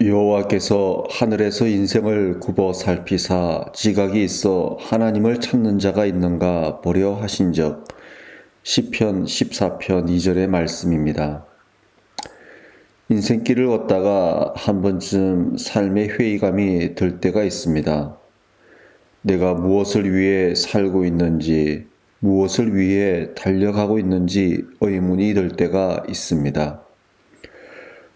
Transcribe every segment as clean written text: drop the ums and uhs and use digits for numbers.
여호와께서 하늘에서 인생을 굽어 살피사 지각이 있어 하나님을 찾는 자가 있는가 보려 하신즉 시편 14편 2절의 말씀입니다. 인생길을 걷다가 한 번쯤 삶의 회의감이 들 때가 있습니다. 내가 무엇을 위해 살고 있는지, 무엇을 위해 달려가고 있는지 의문이 들 때가 있습니다.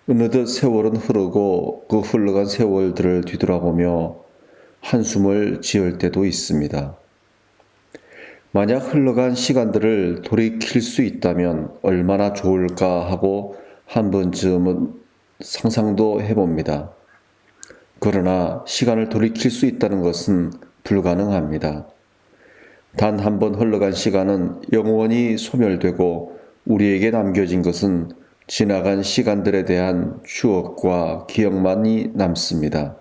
어느덧 세월은 흐르고 그 흘러간 세월들을 뒤돌아보며 한숨을 지을 때도 있습니다. 만약 흘러간 시간들을 돌이킬 수 있다면 얼마나 좋을까 하고 한 번쯤은 상상도 해봅니다. 그러나 시간을 돌이킬 수 있다는 것은 불가능합니다. 단 한 번 흘러간 시간은 영원히 소멸되고 우리에게 남겨진 것은 지나간 시간들에 대한 추억과 기억만이 남습니다.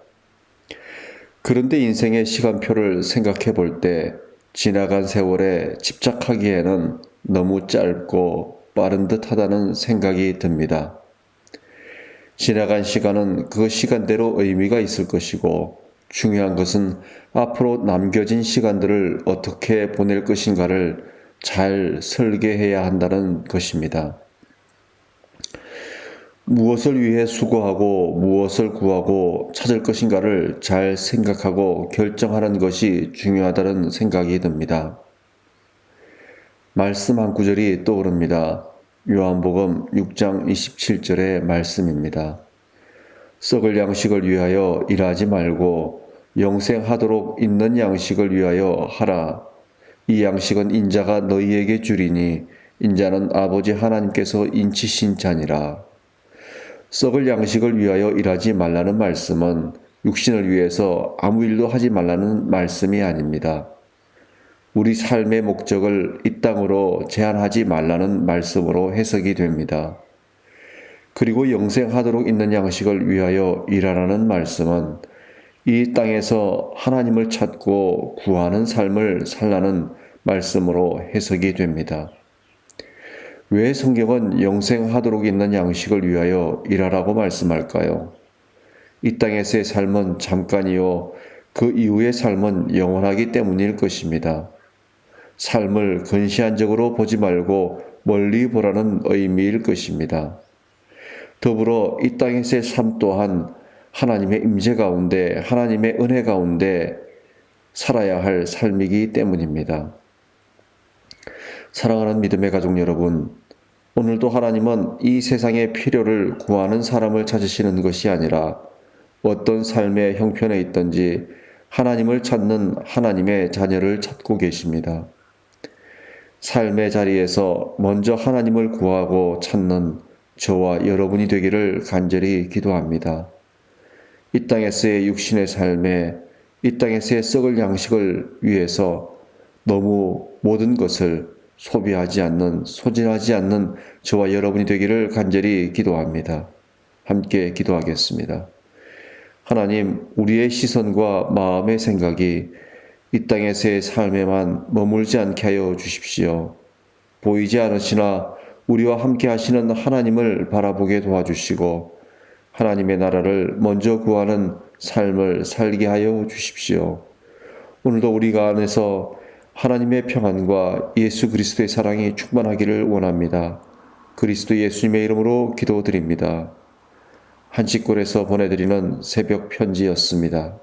그런데 인생의 시간표를 생각해 볼 때 지나간 세월에 집착하기에는 너무 짧고 빠른 듯 하다는 생각이 듭니다. 지나간 시간은 그 시간대로 의미가 있을 것이고 중요한 것은 앞으로 남겨진 시간들을 어떻게 보낼 것인가를 잘 설계해야 한다는 것입니다. 무엇을 위해 수고하고 무엇을 구하고 찾을 것인가를 잘 생각하고 결정하는 것이 중요하다는 생각이 듭니다. 말씀 한 구절이 떠오릅니다. 요한복음 6장 27절의 말씀입니다. 썩을 양식을 위하여 일하지 말고 영생하도록 있는 양식을 위하여 하라. 이 양식은 인자가 너희에게 주리니 인자는 아버지 하나님께서 인치신 자니라. 썩을 양식을 위하여 일하지 말라는 말씀은 육신을 위해서 아무 일도 하지 말라는 말씀이 아닙니다. 우리 삶의 목적을 이 땅으로 제한하지 말라는 말씀으로 해석이 됩니다. 그리고 영생하도록 있는 양식을 위하여 일하라는 말씀은 이 땅에서 하나님을 찾고 구하는 삶을 살라는 말씀으로 해석이 됩니다. 왜 성경은 영생하도록 있는 양식을 위하여 일하라고 말씀할까요? 이 땅에서의 삶은 잠깐이요, 그 이후의 삶은 영원하기 때문일 것입니다. 삶을 근시안적으로 보지 말고 멀리 보라는 의미일 것입니다. 더불어 이 땅에서의 삶 또한 하나님의 임재 가운데, 하나님의 은혜 가운데 살아야 할 삶이기 때문입니다. 사랑하는 믿음의 가족 여러분, 오늘도 하나님은 이 세상의 필요를 구하는 사람을 찾으시는 것이 아니라 어떤 삶의 형편에 있든지 하나님을 찾는 하나님의 자녀를 찾고 계십니다. 삶의 자리에서 먼저 하나님을 구하고 찾는 저와 여러분이 되기를 간절히 기도합니다. 이 땅에서의 육신의 삶에, 이 땅에서의 썩을 양식을 위해서 너무 모든 것을 소비하지 않는, 소진하지 않는 저와 여러분이 되기를 간절히 기도합니다. 함께 기도하겠습니다. 하나님, 우리의 시선과 마음의 생각이 이 땅에서의 삶에만 머물지 않게 하여 주십시오. 보이지 않으시나 우리와 함께 하시는 하나님을 바라보게 도와주시고 하나님의 나라를 먼저 구하는 삶을 살게 하여 주십시오. 오늘도 우리가 안에서 하나님의 평안과 예수 그리스도의 사랑이 충만하기를 원합니다. 그리스도 예수님의 이름으로 기도드립니다. 한치골에서 보내드리는 새벽 편지였습니다.